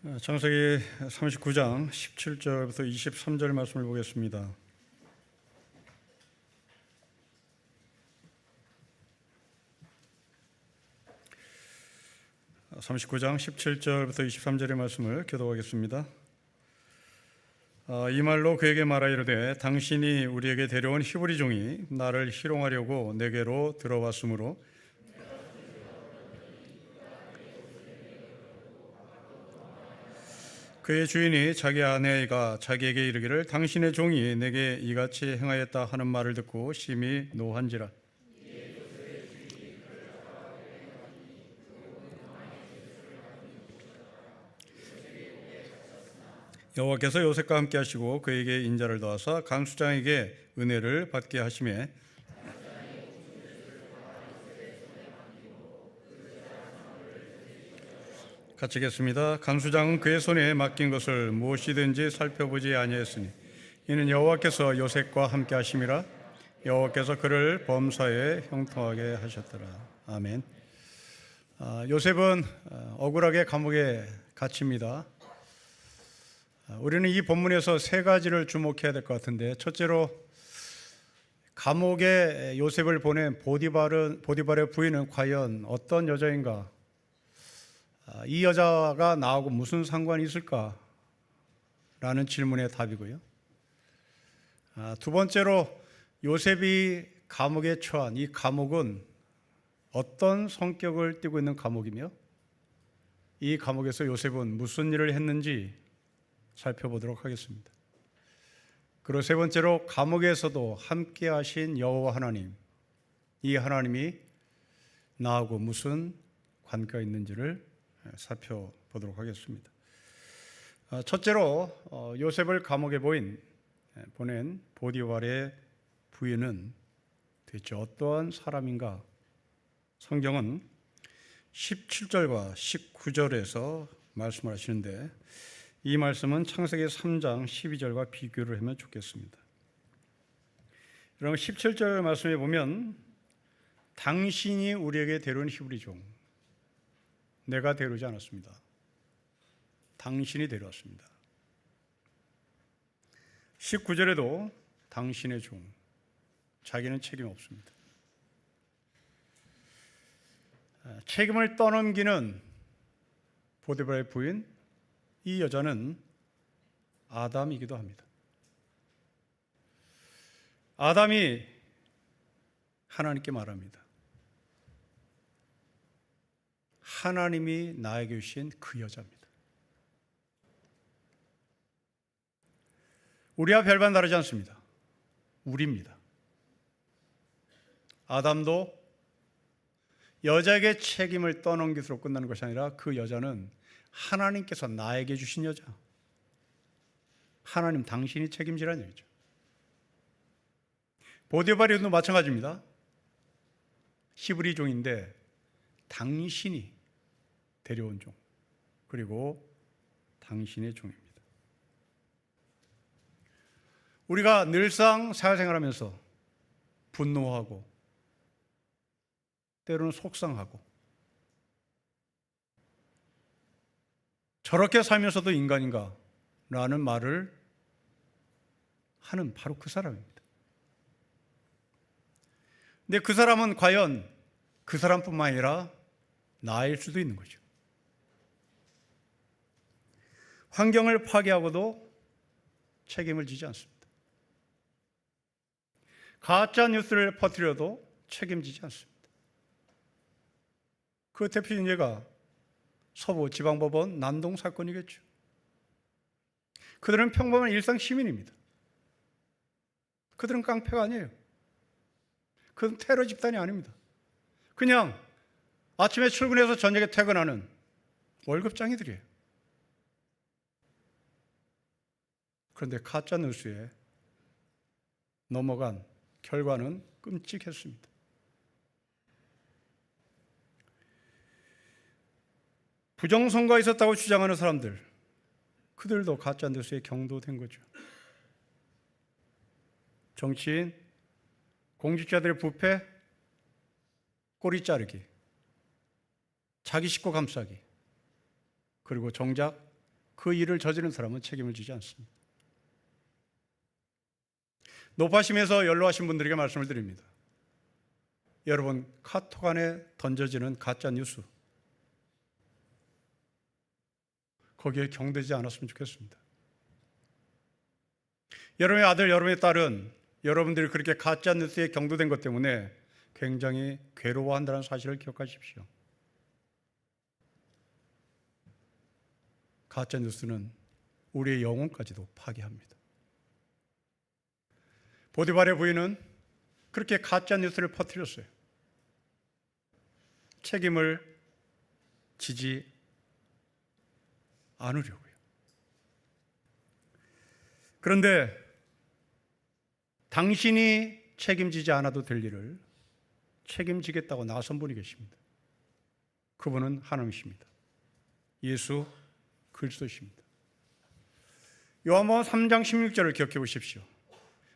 창세기 39장 17절부터 23절 말씀을 보겠습니다. (39장) 17절부터 23절의 말씀을 교독하겠습니다. 이 말로 그에게 말하 이르되 당신이 우리에게 데려온 히브리 종이 나를 희롱하려고 내게로 들어왔으므로 그의 주인이 자기 아내가 자기에게 이르기를 당신의 종이 내게 이같이 행하였다 하는 말을 듣고 심히 노한지라. 여호와께서 요셉과 함께 하시고 그에게 인자를 더하사 간수장에게 은혜를 받게 하시매 같이 읽겠습니다. 간수장은 그의 손에 맡긴 것을 무엇이든지 살펴보지 아니하였으니 이는 여호와께서 요셉과 함께 하심이라. 여호와께서 그를 범사에 형통하게 하셨더라. 아멘. 요셉은 억울하게 감옥에 갇힙니다. 우리는 이 본문에서 세 가지를 주목해야 될 것 같은데, 첫째로 감옥에 요셉을 보낸 보디발의 부인은 과연 어떤 여자인가? 이 여자가 나하고 무슨 상관이 있을까? 라는 질문의 답이고요. 두 번째로 요셉이 감옥에 처한 이 감옥은 어떤 성격을 띠고 있는 감옥이며 이 감옥에서 요셉은 무슨 일을 했는지 살펴보도록 하겠습니다. 그리고 세 번째로 감옥에서도 함께 하신 여호와 하나님, 이 하나님이 나하고 무슨 관계가 있는지를 살펴보도록 하겠습니다. 첫째로 요셉을 감옥에 보낸 보디발의 부인은 대체 어떠한 사람인가? 성경은 17절과 19절에서 말씀을 하시는데 이 말씀은 창세기 3장 12절과 비교를 하면 좋겠습니다. 여러분 17절 말씀에 보면 당신이 우리에게 데려온 히브리 종, 내가 데려오지 않았습니다. 당신이 데려왔습니다. 19절에도 당신의 종, 자기는 책임 없습니다. 책임을 떠넘기는 보디발의 부인, 이 여자는 아담이기도 합니다. 아담이 하나님께 말합니다. 하나님이 나에게 주신 그 여자입니다. 우리와 별반 다르지 않습니다. 우리입니다. 아담도 여자에게 책임을 떠넘기도록 끝나는 것이 아니라 그 여자는 하나님께서 나에게 주신 여자, 하나님 당신이 책임지라는 얘기죠. 보디발도 마찬가지입니다. 히브리 종인데 당신이 데려온 종, 그리고 당신의 종입니다. 우리가 늘상 사회생활하면서 분노하고 때로는 속상하고 저렇게 살면서도 인간인가? 라는 말을 하는 바로 그 사람입니다. 근데 그 사람은 과연 그 사람뿐만 아니라 나일 수도 있는 거죠. 환경을 파괴하고도 책임을 지지 않습니다. 가짜 뉴스를 퍼뜨려도 책임지지 않습니다. 그 대표적인 예가 서부지방법원 난동 사건이겠죠. 그들은 평범한 일상 시민입니다. 그들은 깡패가 아니에요. 그들은 테러 집단이 아닙니다. 그냥 아침에 출근해서 저녁에 퇴근하는 월급장이들이에요. 그런데 가짜 뉴스에 넘어간 결과는 끔찍했습니다. 부정선거가 있었다고 주장하는 사람들, 그들도 가짜 뉴스에 경도된 거죠. 정치인, 공직자들의 부패, 꼬리 자르기, 자기 식구 감싸기, 그리고 정작 그 일을 저지른 사람은 책임을 지지 않습니다. 높아심에서 연로하신 분들에게 말씀을 드립니다. 여러분, 카톡 안에 던져지는 가짜 뉴스, 거기에 경대지 않았으면 좋겠습니다. 여러분의 아들, 여러분의 딸은 여러분들이 그렇게 가짜 뉴스에 경도된 것 때문에 굉장히 괴로워한다는 사실을 기억하십시오. 가짜 뉴스는 우리의 영혼까지도 파괴합니다. 보디발의 부인은 그렇게 가짜 뉴스를 퍼뜨렸어요. 책임을 지지 않으려고요. 그런데 당신이 책임지지 않아도 될 일을 책임지겠다고 나선 분이 계십니다. 그분은 하나님이십니다. 예수 그리스도십니다. 요한복음 3장 16절을 기억해 보십시오.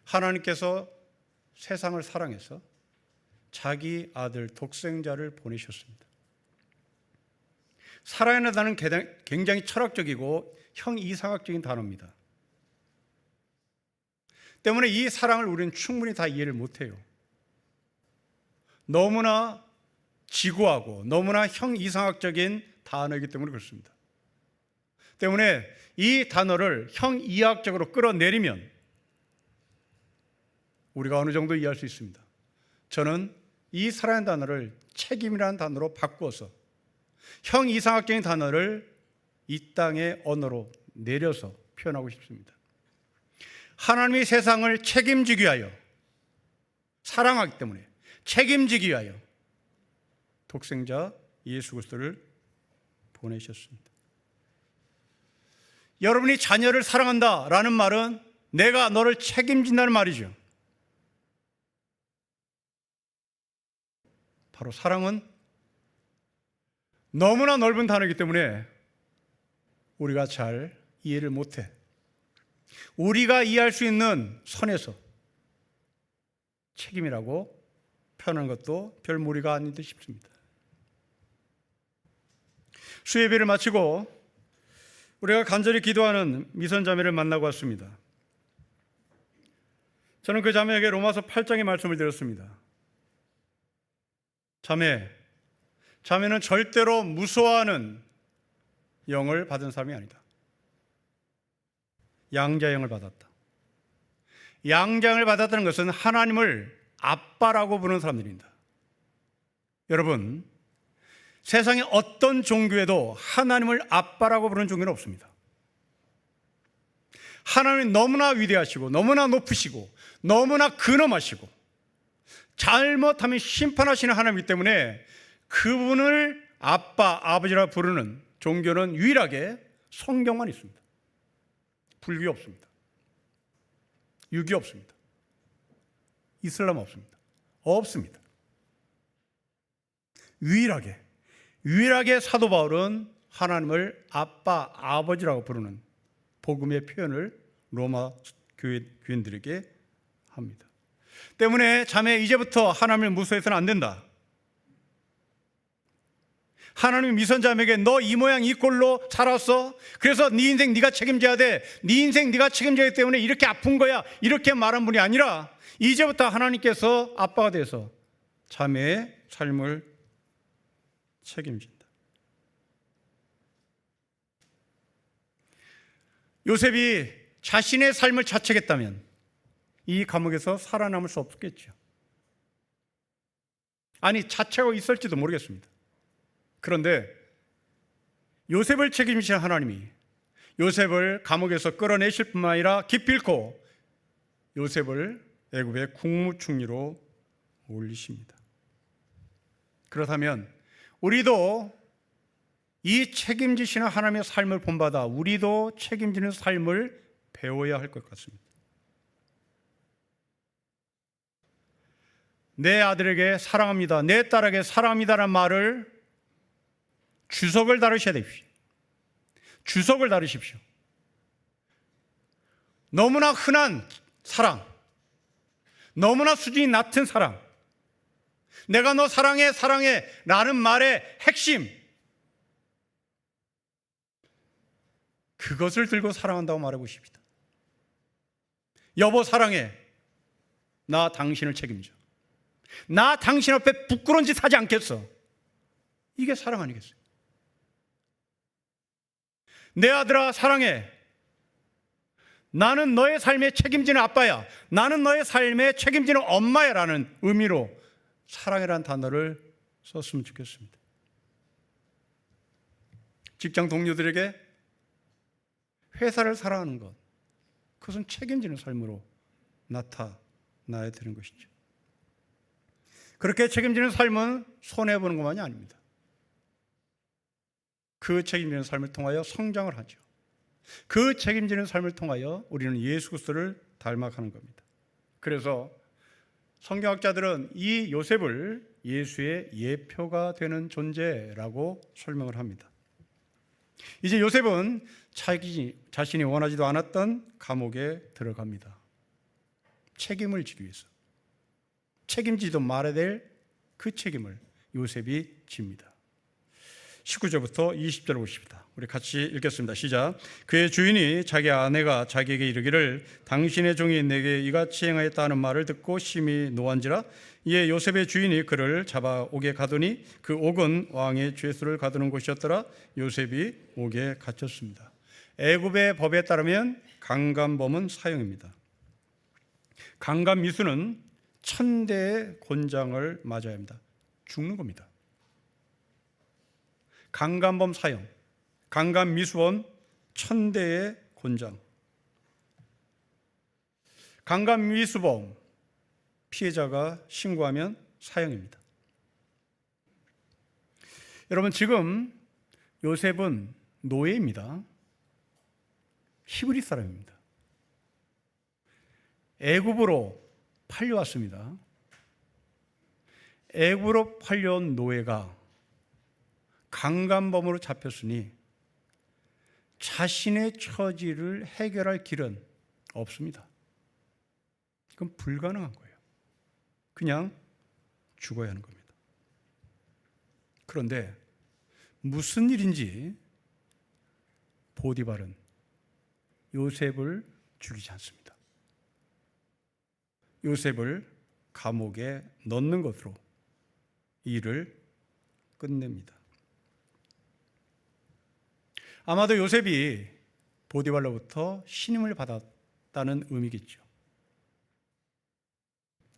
하나님께서 세상을 사랑해서 자기 아들 독생자를 보내셨습니다. 사랑이라는 단어는 굉장히 철학적이고 형이상학적인 단어입니다. 때문에 이 사랑을 우리는 충분히 다 이해를 못해요. 너무나 지구하고 너무나 형이상학적인 단어이기 때문에 그렇습니다. 때문에 이 단어를 형이학적으로 끌어내리면 우리가 어느 정도 이해할 수 있습니다. 저는 이 사랑의 단어를 책임이라는 단어로 바꾸어서 형이상학적인 단어를 이 땅의 언어로 내려서 표현하고 싶습니다. 하나님이 세상을 책임지기 위하여, 사랑하기 때문에 책임지기 위하여 독생자 예수 그리스도를 보내셨습니다. 여러분이 자녀를 사랑한다라는 말은 내가 너를 책임진다는 말이죠. 바로 사랑은 너무나 넓은 단어이기 때문에 우리가 잘 이해를 못해. 우리가 이해할 수 있는 선에서 책임이라고 표현하는 것도 별 무리가 아닌 듯 싶습니다. 수예배를 마치고 우리가 간절히 기도하는 미선자매를 만나고 왔습니다. 저는 그 자매에게 로마서 8장의 말씀을 드렸습니다. 자매는 절대로 무서워하는 영을 받은 사람이 아니다. 양자영을 받았다. 양자영을 받았다는 것은 하나님을 아빠라고 부르는 사람들입니다. 여러분, 세상의 어떤 종교에도 하나님을 아빠라고 부르는 종교는 없습니다. 하나님이 너무나 위대하시고 너무나 높으시고 너무나 근엄하시고 잘못하면 심판하시는 하나님이기 때문에 그분을 아빠, 아버지라 부르는 종교는 유일하게 성경만 있습니다. 불교 없습니다. 유교 없습니다. 이슬람 없습니다. 없습니다. 유일하게 사도 바울은 하나님을 아빠, 아버지라고 부르는 복음의 표현을 로마 교인들에게 합니다. 때문에 자매, 이제부터 하나님을 무서워해서는 안 된다. 하나님이 미선자매에게 너 이 모양 이 꼴로 살았어? 그래서 네 인생 네가 책임져야 돼. 네 인생 네가 책임져야 하기 때문에 이렇게 아픈 거야. 이렇게 말한 분이 아니라 이제부터 하나님께서 아빠가 돼서 자매의 삶을 책임진다. 요셉이 자신의 삶을 자책했다면 이 감옥에서 살아남을 수 없겠죠. 아니, 자책하고 있을지도 모르겠습니다. 그런데 요셉을 책임지신 하나님이 요셉을 감옥에서 끌어내실 뿐만 아니라 기필코 요셉을 애굽의 국무총리로 올리십니다. 그렇다면 우리도 이 책임지시는 하나님의 삶을 본받아 우리도 책임지는 삶을 배워야 할 것 같습니다. 내 아들에게 사랑합니다, 내 딸에게 사랑합니다라는 말을 주석을 다루셔야 됩니다. 주석을 다루십시오. 너무나 흔한 사랑, 너무나 수준이 낮은 사랑, 내가 너 사랑해 라는 말의 핵심, 그것을 들고 사랑한다고 말하고 싶다. 여보 사랑해. 나 당신을 책임져. 나 당신 앞에 부끄러운 짓 하지 않겠어. 이게 사랑 아니겠어요? 내 아들아 사랑해. 나는 너의 삶에 책임지는 아빠야. 나는 너의 삶에 책임지는 엄마야 라는 의미로 사랑이라는 단어를 썼으면 좋겠습니다. 직장 동료들에게 회사를 사랑하는 것, 그것은 책임지는 삶으로 나타나야 되는 것이죠. 그렇게 책임지는 삶은 손해보는 것만이 아닙니다. 그 책임지는 삶을 통하여 성장을 하죠. 그 책임지는 삶을 통하여 우리는 예수 그리스도를 닮아가는 겁니다. 그래서 성경학자들은 이 요셉을 예수의 예표가 되는 존재라고 설명을 합니다. 이제 요셉은 자신이 원하지도 않았던 감옥에 들어갑니다. 책임을 지기 위해서. 책임지도 말아야 될 그 책임을 요셉이 집니다. 19절부터 20절 보십니다. 우리 같이 읽겠습니다. 시작. 그의 주인이 자기 아내가 자기에게 이르기를 당신의 종이 내게 이같이 행하였다 하는 말을 듣고 심히 노한지라. 이에 요셉의 주인이 그를 잡아 옥에 가두니 그 옥은 왕의 죄수를 가두는 곳이었더라. 요셉이 옥에 갇혔습니다. 애굽의 법에 따르면 강간범은 사형입니다. 강간미수는 1000대의 곤장을 맞아야 합니다. 죽는 겁니다. 강간범 사형, 강간미수범 1000대의 곤장. 강간미수범 피해자가 신고하면 사형입니다. 여러분, 지금 요셉은 노예입니다. 히브리 사람입니다. 애굽으로 팔려왔습니다. 애굽으로 팔려온 노예가 강간범으로 잡혔으니 자신의 처지를 해결할 길은 없습니다. 그건 불가능한 거예요. 그냥 죽어야 하는 겁니다. 그런데 무슨 일인지 보디발은 요셉을 죽이지 않습니다. 요셉을 감옥에 넣는 것으로 일을 끝냅니다. 아마도 요셉이 보디발로부터 신임을 받았다는 의미겠죠.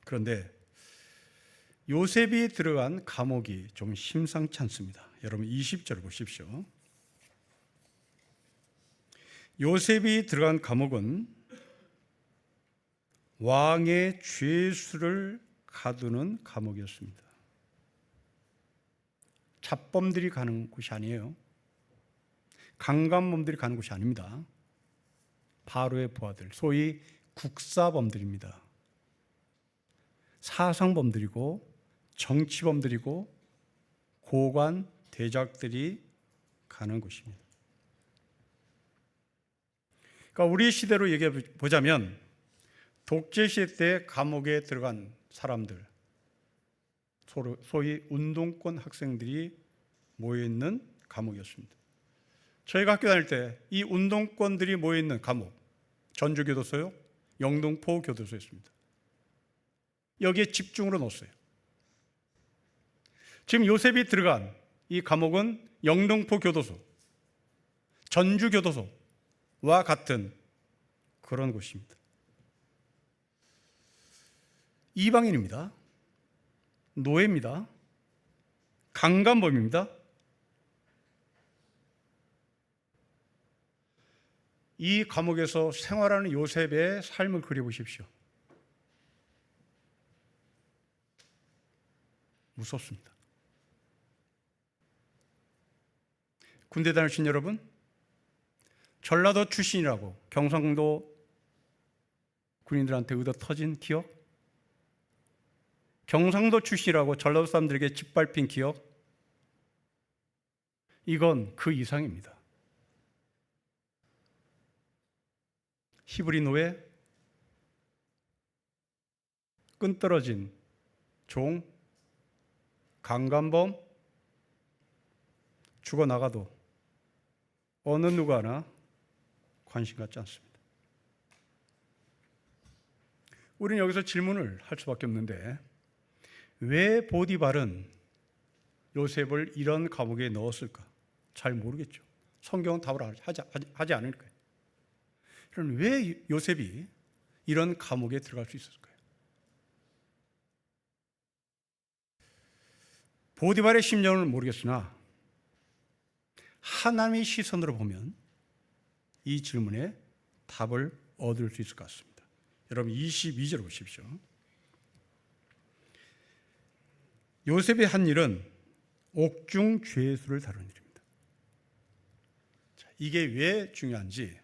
그런데 요셉이 들어간 감옥이 좀 심상치 않습니다. 여러분 20절 보십시오. 요셉이 들어간 감옥은 왕의 죄수를 가두는 감옥이었습니다. 잡범들이 가는 곳이 아니에요. 강간범들이 가는 곳이 아닙니다. 바로의 부하들, 소위 국사범들입니다. 사상범들이고 정치범들이고 고관 대작들이 가는 곳입니다. 그러니까 우리 시대로 얘기해 보자면 독재 시대 때 감옥에 들어간 사람들, 소위 운동권 학생들이 모여있는 감옥이었습니다. 저희가 학교 다닐 때 이 운동권들이 모여있는 감옥, 전주교도소요, 영등포 교도소였습니다. 여기에 집중으로 넣었어요. 지금 요셉이 들어간 이 감옥은 영등포 교도소, 전주 교도소와 같은 그런 곳입니다. 이방인입니다. 노예입니다. 강간범입니다. 이 감옥에서 생활하는 요셉의 삶을 그려보십시오. 무섭습니다. 군대 다니신 여러분, 전라도 출신이라고 경상도 군인들한테 의도 터진 기억, 경상도 출신이라고 전라도 사람들에게 짓밟힌 기억, 이건 그 이상입니다. 히브리 노예, 끈떨어진 종, 강간범, 죽어나가도 어느 누구 하나 관심 갖지 않습니다. 우리는 여기서 질문을 할 수밖에 없는데 왜 보디발은 요셉을 이런 감옥에 넣었을까? 잘 모르겠죠. 성경은 답을 하지 않을 거예요. 그럼 왜 요셉이 이런 감옥에 들어갈 수 있었을까요? 보디발의 심정은 모르겠으나 하나님의 시선으로 보면 이 질문에 답을 얻을 수 있을 것 같습니다. 여러분 22절 보십시오. 요셉이 한 일은 옥중 죄수를 다루는 일입니다. 자, 이게 왜 중요한지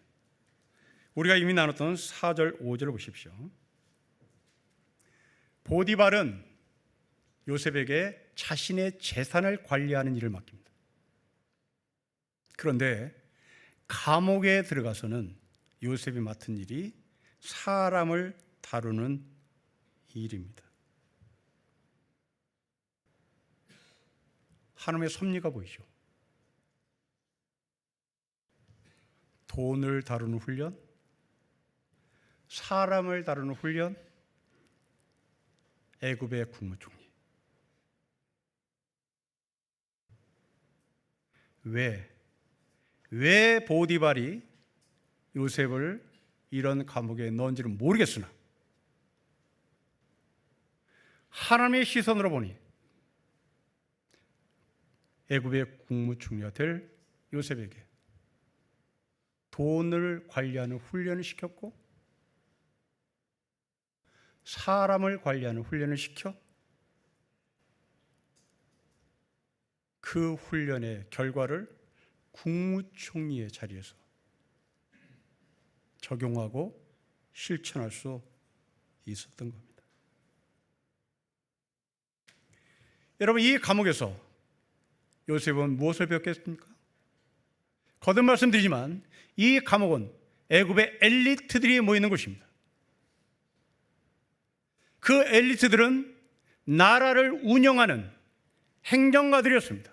우리가 이미 나눴던 4절, 5절을 보십시오. 보디발은 요셉에게 자신의 재산을 관리하는 일을 맡깁니다. 그런데 감옥에 들어가서는 요셉이 맡은 일이 사람을 다루는 일입니다. 하나님의 섭리가 보이죠. 돈을 다루는 훈련, 사람을 다루는 훈련, 애굽의 국무총리. 왜 보디발이 요셉을 이런 감옥에 넣은지는 모르겠으나 하나님의 시선으로 보니 애굽의 국무총리가 될 요셉에게 돈을 관리하는 훈련을 시켰고 사람을 관리하는 훈련을 시켜 그 훈련의 결과를 국무총리의 자리에서 적용하고 실천할 수 있었던 겁니다. 여러분, 이 감옥에서 요셉은 무엇을 배웠겠습니까? 거듭 말씀드리지만 이 감옥은 애굽의 엘리트들이 모이는 곳입니다. 그 엘리트들은 나라를 운영하는 행정가들이었습니다.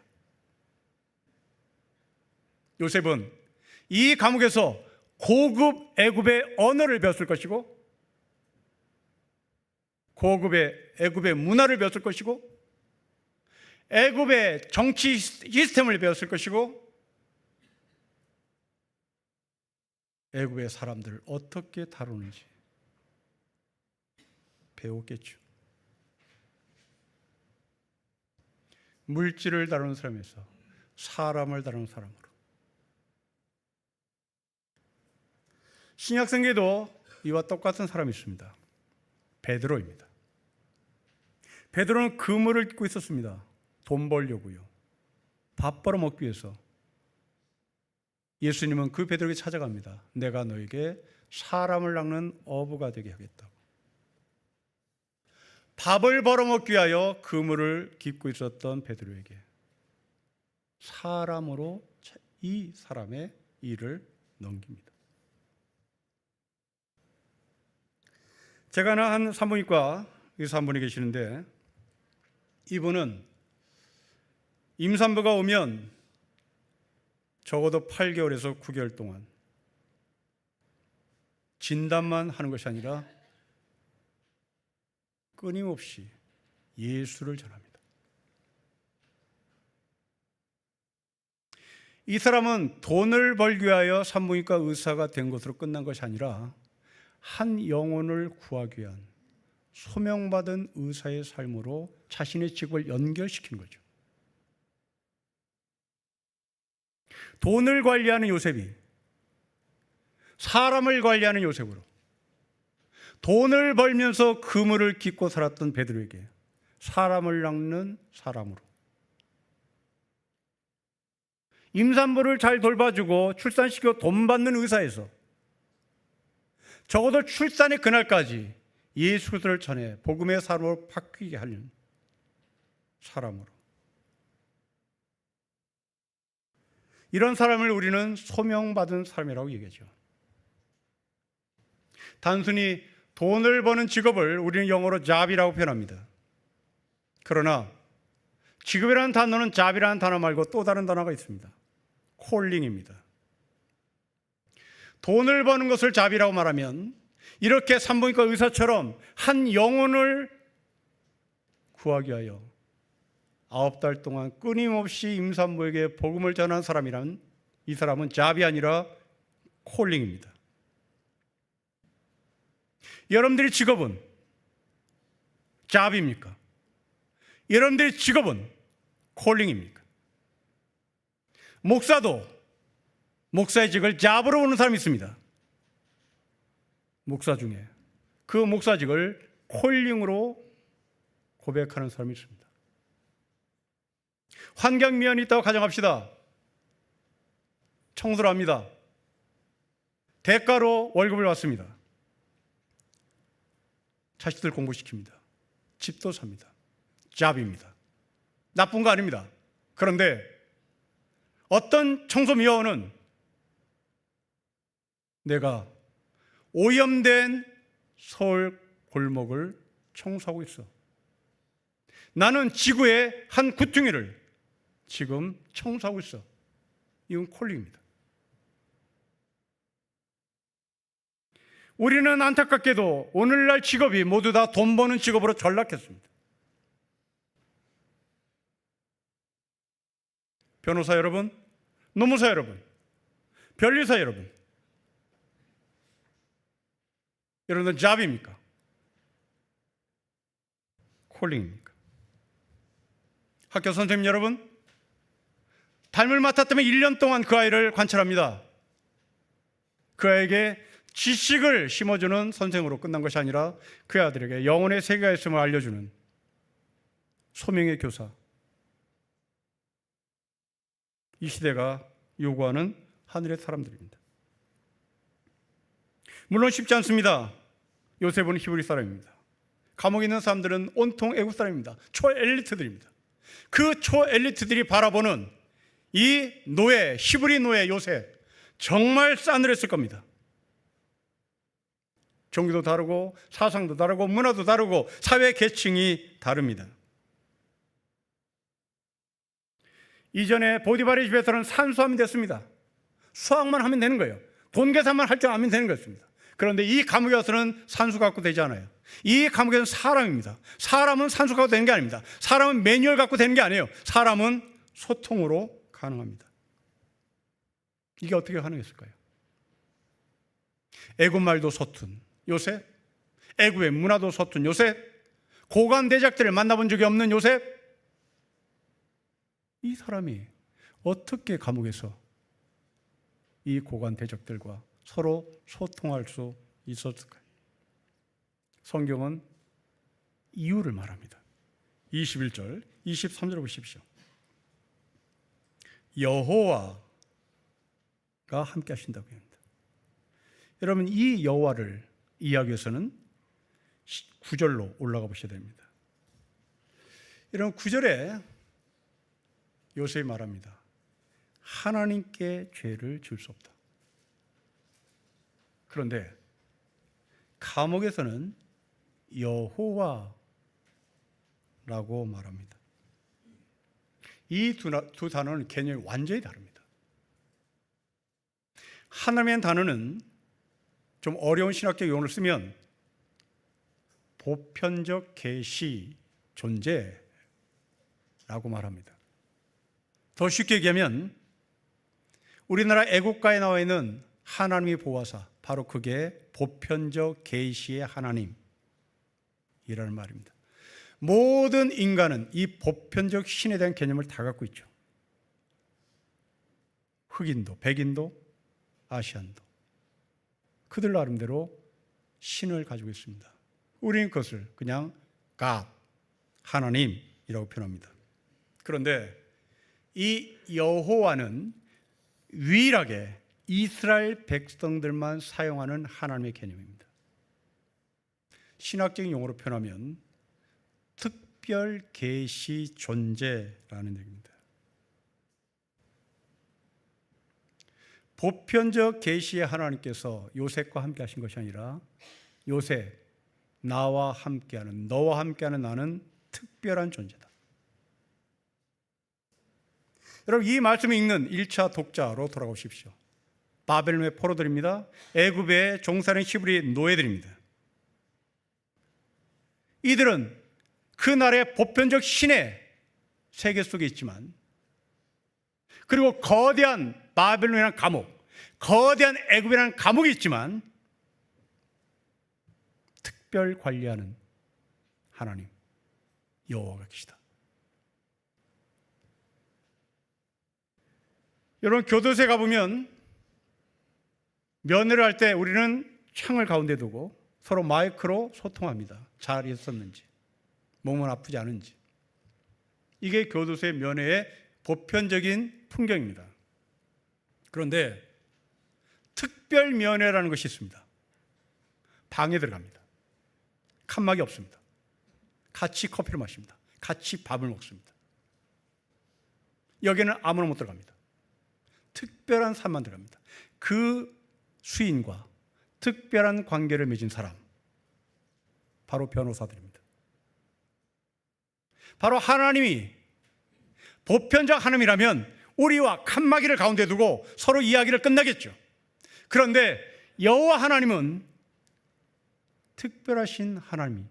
요셉은 이 감옥에서 고급 애굽의 언어를 배웠을 것이고 고급의 애굽의 문화를 배웠을 것이고 애굽의 정치 시스템을 배웠을 것이고 애굽의 사람들을 어떻게 다루는지 배웠겠죠. 물질을 다루는 사람에서 사람을 다루는 사람으로. 신약성경에도 이와 똑같은 사람이 있습니다. 베드로입니다. 베드로는 그물을 깃고 있었습니다. 돈 벌려고요. 밥 벌어 먹기 위해서. 예수님은 그 베드로에게 찾아갑니다. 내가 너에게 사람을 낚는 어부가 되게 하겠다고. 밥을 벌어먹기 위하여 그물을 깃고 있었던 베드로에게 사람으로 이 사람의 일을 넘깁니다. 제가 아는 한 산부인과 의사 한 분이 계시는데 이분은 임산부가 오면 적어도 8개월에서 9개월 동안 진단만 하는 것이 아니라 끊임없이 예수를 전합니다. 이 사람은 돈을 벌기 위하여 산부인과 의사가 된 것으로 끝난 것이 아니라 한 영혼을 구하기 위한 소명받은 의사의 삶으로 자신의 직업을 연결시키는 거죠. 돈을 관리하는 요셉이 사람을 관리하는 요셉으로 돈을 벌면서 그물을 깃고 살았던 베드로에게 사람을 낚는 사람으로 임산부를 잘 돌봐주고 출산시키고 돈 받는 의사에서 적어도 출산의 그날까지 예수 그리스도를 전해 복음의 사람으로 바뀌게 하는 사람으로 이런 사람을 우리는 소명받은 사람이라고 얘기하죠. 단순히 돈을 버는 직업을 우리는 영어로 잡이라고 표현합니다. 그러나 직업이라는 단어는 잡이라는 단어 말고 또 다른 단어가 있습니다. 콜링입니다. 돈을 버는 것을 자비라고 말하면 이렇게 산부인과 의사처럼 한 영혼을 구하기 위하여 9달 동안 끊임없이 임산부에게 복음을 전한 사람이란 이 사람은 잡이 아니라 콜링입니다. 여러분들의 직업은 잡입니까? 여러분들의 직업은 콜링입니까? 목사도 목사의 직을 잡으러 오는 사람이 있습니다. 목사 중에 그 목사직을 콜링으로 고백하는 사람이 있습니다. 환경미연이 있다고 가정합시다. 청소를 합니다. 대가로 월급을 받습니다. 자식들 공부시킵니다. 집도 삽니다. 잡입니다. 나쁜 거 아닙니다. 그런데 어떤 청소미화원은 내가 오염된 서울 골목을 청소하고 있어. 나는 지구의 한 구퉁이를 지금 청소하고 있어. 이건 콜링입니다. 우리는 안타깝게도 오늘날 직업이 모두 다 돈 버는 직업으로 전락했습니다. 변호사 여러분, 노무사 여러분, 변리사 여러분, 여러분은 잡입니까? 콜링입니까? 학교 선생님 여러분, 닮을 맡았다면 1년 동안 그 아이를 관찰합니다. 그 아이에게 지식을 심어주는 선생으로 끝난 것이 아니라 그 아들에게 영혼의 세계가 있음을 알려주는 소명의 교사. 이 시대가 요구하는 하늘의 사람들입니다. 물론 쉽지 않습니다. 요셉은 히브리 사람입니다. 감옥에 있는 사람들은 온통 애국 사람입니다. 초엘리트들입니다. 그 초엘리트들이 바라보는 이 노예, 히브리 노예 요셉, 정말 싸늘했을 겁니다. 종교도 다르고 사상도 다르고 문화도 다르고 사회 계층이 다릅니다. 이전에 보디바르의 집에서는 산수함이 됐습니다. 수학만 하면 되는 거예요. 돈 계산만 할 줄 알면 되는 것입니다. 그런데 이 감옥에 와서는 산수 갖고 되지 않아요. 이 감옥에서는 사람입니다. 사람은 산수 갖고 되는 게 아닙니다. 사람은 매뉴얼 갖고 되는 게 아니에요. 사람은 소통으로 가능합니다. 이게 어떻게 가능했을까요? 애국 말도 서툰 요셉, 애국의 문화도 서툰 요셉, 고관 대작들을 만나본 적이 없는 요셉, 이 사람이 어떻게 감옥에서 이 고관 대적들과 서로 소통할 수 있었을까요? 성경은 이유를 말합니다. 21절, 23절 보십시오. 여호와가 함께 하신다고 합니다. 여러분, 이 여호와를 이해하기 위해서는 9절로 올라가 보셔야 됩니다. 여러분, 9절에 요셉이 말합니다. 하나님께 죄를 질 수 없다. 그런데 감옥에서는 여호와라고 말합니다. 이 두 단어는 개념이 완전히 다릅니다. 하나님의 단어는 좀 어려운 신학적 용어를 쓰면 보편적 계시 존재라고 말합니다. 더 쉽게 얘기하면 우리나라 애국가에 나와 있는 하나님의 보호사, 바로 그게 보편적 계시의 하나님이라는 말입니다. 모든 인간은 이 보편적 신에 대한 개념을 다 갖고 있죠. 흑인도, 백인도, 아시안도 그들 나름대로 신을 가지고 있습니다. 우리는 그것을 그냥 God, 하나님이라고 표현합니다. 그런데 이 여호와는 유일하게 이스라엘 백성들만 사용하는 하나님의 개념입니다. 신학적인 용어로 표현하면 특별 계시 존재라는 얘기입니다. 보편적 계시의 하나님께서 요셉과 함께 하신 것이 아니라 요셉, 나와 함께하는, 너와 함께하는 나는 특별한 존재다. 여러분, 이 말씀을 읽는 1차 독자로 돌아오십시오. 바벨론의 포로들입니다. 애굽의 종사는 히브리 노예들입니다. 이들은 그 나라의 보편적 신의 세계 속에 있지만, 그리고 거대한 바벨론이라는 감옥, 거대한 애굽이라는 감옥이 있지만, 특별 관리하는 하나님 여호와가 계시다. 여러분, 교도소에 가보면 면회를 할 때 우리는 창을 가운데 두고 서로 마이크로 소통합니다. 잘 있었는지, 몸은 아프지 않은지. 이게 교도소의 면회의 보편적인 풍경입니다. 그런데 특별 면회라는 것이 있습니다. 방에 들어갑니다. 칸막이 없습니다. 같이 커피를 마십니다. 같이 밥을 먹습니다. 여기는 아무나 못 들어갑니다. 특별한 사람만 들어갑니다. 그 수인과 특별한 관계를 맺은 사람, 바로 변호사들입니다. 바로 하나님이 보편적 하나님이라면 우리와 칸막이를 가운데 두고 서로 이야기를 끝나겠죠. 그런데 여호와 하나님은 특별하신 하나님이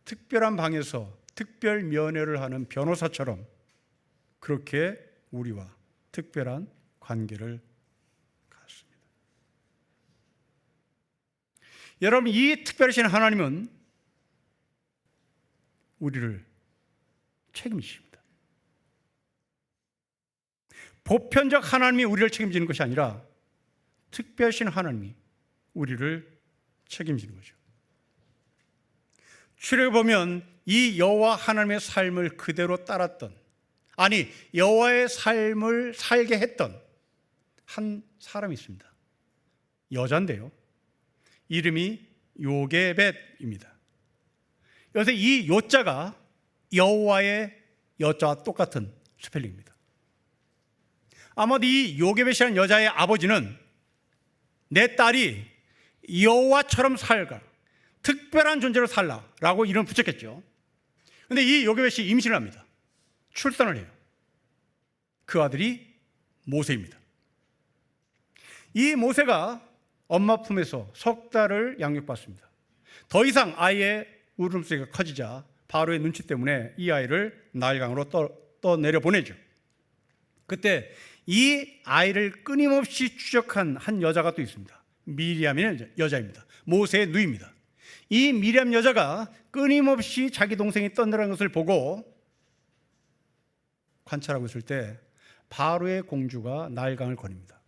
특별한 방에서 특별 면회를 하는 변호사처럼 그렇게 우리와 특별한 관계를 갖습니다. 여러분, 이 특별하신 하나님은 우리를 책임지십니다. 보편적 하나님이 우리를 책임지는 것이 아니라 특별하신 하나님이 우리를 책임지는 거죠. 출애굽에 보면 이 여호와 하나님의 삶을 그대로 따랐던, 아니 여호와의 삶을 살게 했던 한 사람이 있습니다. 여자인데요, 이름이 요게벳입니다. 그래서 이 요자가 여호와의 여자와 똑같은 스펠링입니다. 아마도 이 요게벳이라는 여자의 아버지는 내 딸이 여호와처럼 살까, 특별한 존재로 살라라고 이름을 붙였겠죠. 그런데 이 요게벳이 임신을 합니다. 출산을 해요. 그 아들이 모세입니다. 이 모세가 엄마 품에서 석 달을 양육받습니다. 더 이상 아이의 울음소리가 커지자 바로의 눈치 때문에 이 아이를 나일강으로 떠내려 보내죠. 그때 이 아이를 끊임없이 추적한 한 여자가 또 있습니다. 미리암이라는 여자입니다. 모세의 누이입니다. 이 미리암 여자가 끊임없이 자기 동생이 떠내려간 것을 보고 관찰하고 있을 때 바로의 공주가 나일강을 거닙니다.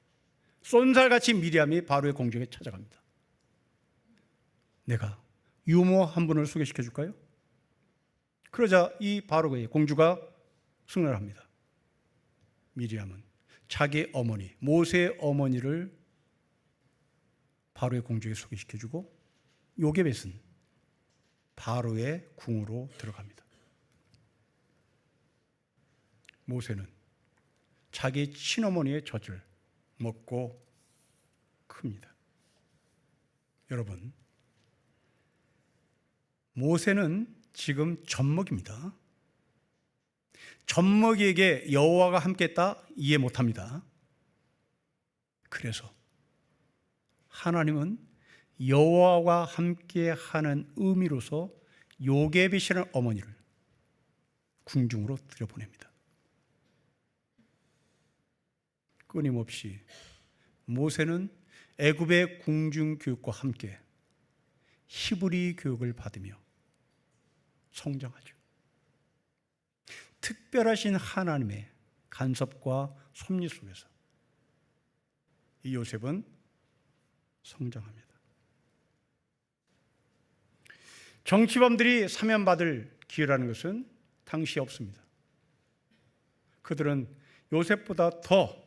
쏜살같이 미리암이 바로의 공주에게 찾아갑니다. 내가 유모 한 분을 소개시켜 줄까요? 그러자 이 바로의 공주가 승낙을 합니다. 미리암은 자기 어머니, 모세의 어머니를 바로의 공주에게 소개시켜주고 요게벳은 바로의 궁으로 들어갑니다. 모세는 자기 친어머니의 젖을 먹고 큽니다. 여러분, 모세는 지금 젖먹입니다. 젖먹이에게 여호와가 함께했다 이해 못합니다. 그래서 하나님은 여호와와 함께하는 의미로서 요게벳이라는 어머니를 궁중으로 들여보냅니다. 끊임없이 모세는 애굽의 궁중 교육과 함께 히브리 교육을 받으며 성장하죠. 특별하신 하나님의 간섭과 섭리 속에서 이 요셉은 성장합니다. 정치범들이 사면받을 기회라는 것은 당시 없습니다. 그들은 요셉보다 더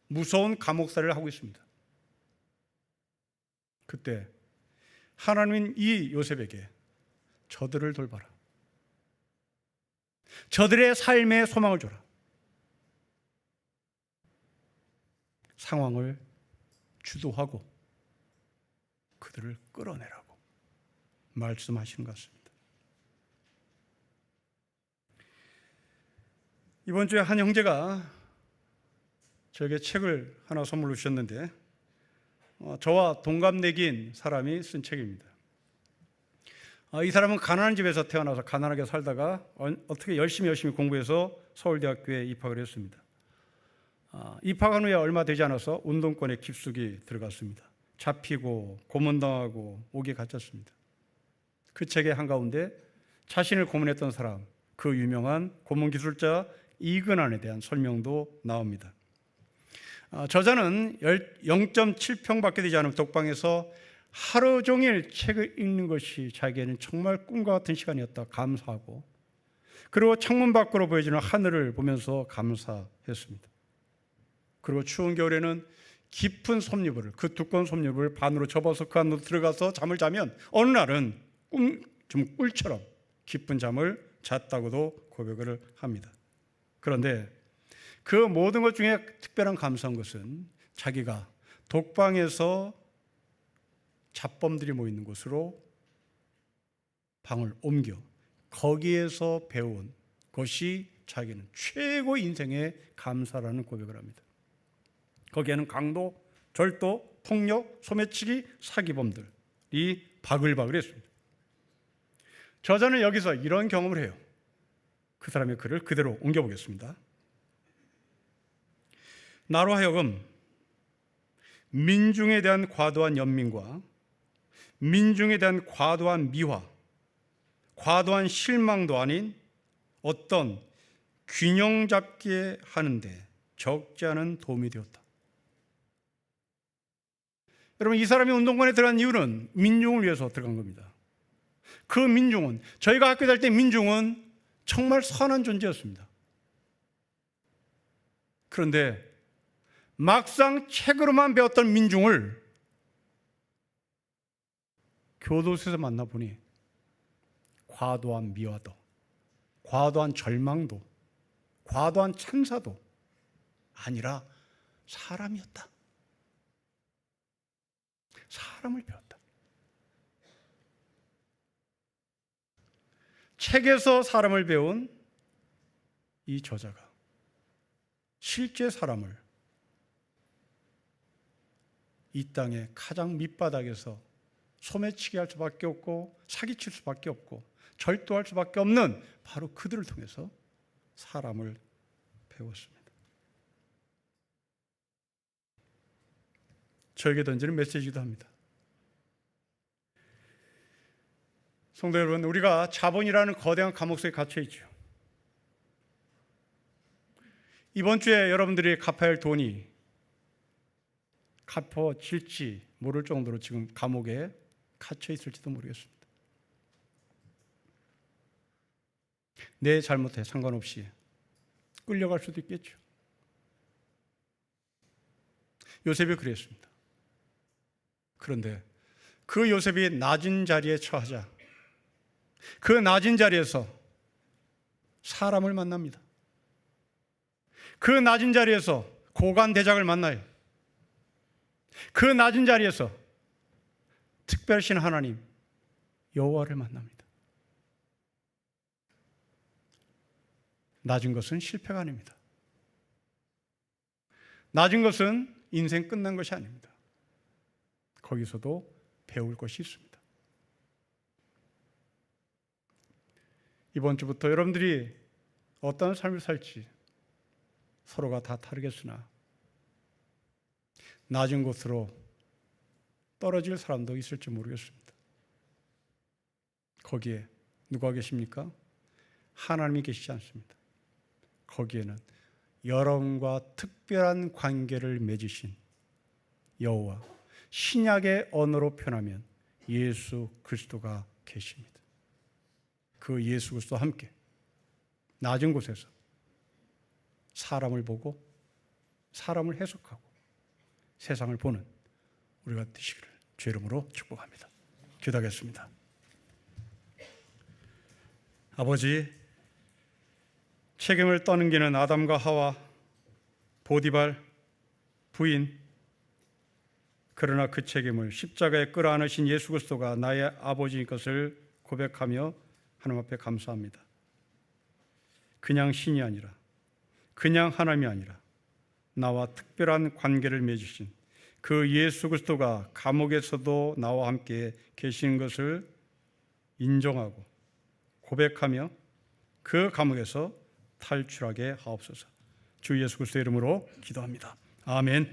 무서운 감옥살이를 하고 있습니다. 그때 하나님은 이 요셉에게 저들을 돌봐라, 저들의 삶에 소망을 줘라, 상황을 주도하고 그들을 끌어내라고 말씀하시는 것 같습니다. 이번 주에 한 형제가 저에게 책을 하나 선물로 주셨는데 저와 동갑내기인 사람이 쓴 책입니다. 이 사람은 가난한 집에서 태어나서 가난하게 살다가 어떻게 열심히 공부해서 서울대학교에 입학을 했습니다. 입학한 후에 얼마 되지 않아서 운동권에 깊숙이 들어갔습니다. 잡히고 고문당하고 옥에 갇혔습니다. 그 책의 한가운데 자신을 고문했던 사람, 그 유명한 고문기술자 이근한에 대한 설명도 나옵니다. 저자는 0.7평밖에 되지 않은 독방에서 하루 종일 책을 읽는 것이 자기에는 정말 꿈과 같은 시간이었다 감사하고, 그리고 창문 밖으로 보여지는 하늘을 보면서 감사했습니다. 그리고 추운 겨울에는 깊은 솜니부를, 그 두꺼운 솜니부를 반으로 접어서 그 안으로 들어가서 잠을 자면 어느 날은 좀 꿀처럼 깊은 잠을 잤다고도 고백을 합니다. 그런데 그 모든 것 중에 특별한 감사한 것은 자기가 독방에서 잡범들이 모이는 곳으로 방을 옮겨 거기에서 배운 것이 자기는 최고 인생의 감사라는 고백을 합니다. 거기에는 강도, 절도, 폭력, 소매치기, 사기범들이 바글바글 했습니다. 저자는 여기서 이런 경험을 해요. 그 사람의 글을 그대로 옮겨보겠습니다. 나로 하여금 민중에 대한 과도한 연민과 민중에 대한 과도한 미화, 과도한 실망도 아닌 어떤 균형 잡게 하는데 적지 않은 도움이 되었다. 여러분, 이 사람이 운동권에 들어간 이유는 민중을 위해서 들어간 겁니다. 그 민중은, 저희가 학교 다닐 때 민중은 정말 선한 존재였습니다. 그런데 막상 책으로만 배웠던 민중을 교도소에서 만나보니 과도한 미화도, 과도한 절망도, 과도한 찬사도 아니라 사람이었다. 사람을 배웠다. 책에서 사람을 배운 이 저자가 실제 사람을 이 땅의 가장 밑바닥에서 소매치기 할 수밖에 없고 사기칠 수밖에 없고 절도할 수밖에 없는 바로 그들을 통해서 사람을 배웠습니다. 저에게 던지는 메시지이기도 합니다. 성도 여러분, 우리가 자본이라는 거대한 감옥 속에 갇혀 있죠. 이번 주에 여러분들이 갚아야 할 돈이 갚아질지 모를 정도로 지금 감옥에 갇혀 있을지도 모르겠습니다. 내 잘못에 상관없이 끌려갈 수도 있겠죠. 요셉이 그랬습니다. 그런데 그 요셉이 낮은 자리에 처하자 그 낮은 자리에서 사람을 만납니다. 그 낮은 자리에서 고관 대작을 만나요. 그 낮은 자리에서 특별신 하나님 여호와를 만납니다. 낮은 것은 실패가 아닙니다. 낮은 것은 인생 끝난 것이 아닙니다. 거기서도 배울 것이 있습니다. 이번 주부터 여러분들이 어떤 삶을 살지 서로가 다 다르겠으나 낮은 곳으로 떨어질 사람도 있을지 모르겠습니다. 거기에 누가 계십니까? 하나님이 계시지 않습니다. 거기에는 여러분과 특별한 관계를 맺으신 여호와, 신약의 언어로 표현하면 예수 그리스도가 계십니다. 그 예수 그리스도와 함께 낮은 곳에서 사람을 보고 사람을 해석하고 세상을 보는 우리가 되시기를 주의 이름으로 축복합니다. 기도하겠습니다. 아버지, 책임을 떠넘기는 아담과 하와, 보디발, 부인, 그러나 그 책임을 십자가에 끌어안으신 예수 그리스도가 나의 아버지인 것을 고백하며 하나님 앞에 감사합니다. 그냥 신이 아니라, 그냥 하나님이 아니라 나와 특별한 관계를 맺으신 그 예수 그리스도가 감옥에서도 나와 함께 계신 것을 인정하고 고백하며 그 감옥에서 탈출하게 하옵소서. 주 예수 그리스도의 이름으로 기도합니다. 아멘.